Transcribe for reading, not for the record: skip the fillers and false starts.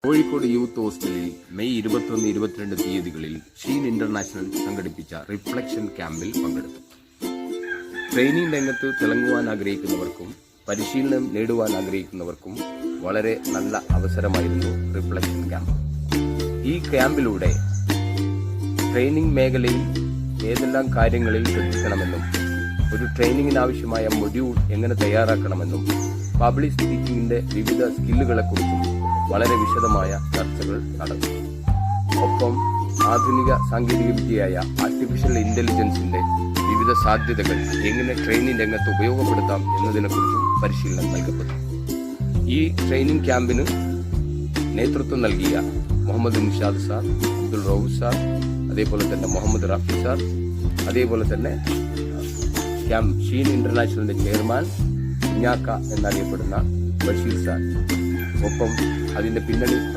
Kozhikode youth ഹോസ്റ്റലിൽ May 21-22 തീയതികളിൽ Sheen international സംഘടിപ്പിച്ച റിഫ്ലക്ഷൻ ക്യാമ്പിൽ പങ്കെടുത്തു. ട്രെയിനിങ് രംഗത്ത് തിളങ്ങുവാൻ ആഗ്രഹിക്കുന്നവർക്കും പരിശീലനം നേടുവാൻ ആഗ്രഹിക്കുന്നവർക്കും വളരെ നല്ല അവസരമായിരുന്നു റിഫ്ലക്ഷൻ ക്യാമ്പ്. ഈ ക്യാമ്പിലൂടെ ട്രെയിനിങ് മേഖലയിൽ ഏതെല്ലാം കാര്യങ്ങളിൽ ശ്രദ്ധിക്കണമെന്നും ഒരു ട്രെയിനിങ്ങിനാവശ്യമായ മൊഡ്യൂൾ എങ്ങനെ തയ്യാറാക്കണമെന്നും പബ്ലിക് സ്പീക്കിംഗിന്റെ വിവിധ സ്കില്ലുകളെക്കുറിച്ചും വളരെ വിശദമായ ചർച്ചകൾ നടന്നു. ഒപ്പം ആധുനിക സാങ്കേതികവിദ്യയായ ആർട്ടിഫിഷ്യൽ ഇന്റലിജൻസിന്റെ വിവിധ സാധ്യതകൾ എങ്ങനെ ട്രെയിനിങ് രംഗത്ത് ഉപയോഗപ്പെടുത്താം എന്നതിനെക്കുറിച്ചും പരിശീലനം നൽകപ്പെട്ടു. ഈ ട്രെയിനിങ് ക്യാമ്പിന് നേതൃത്വം നൽകിയ മുഹമ്മദ് നിഷാദ് സാർ, അബ്ദുൾ റൌഫ് സാർ, അതേപോലെ തന്നെ മുഹമ്മദ് റാഫി സാർ, അതേപോലെ തന്നെ ഷീൻ ഇന്റർനാഷണലിന്റെ ചെയർമാൻ കുഞ്ഞാക്ക എന്നറിയപ്പെടുന്ന ബഷീർ സാർ, ഒപ്പം അതിന്റെ പിന്നണി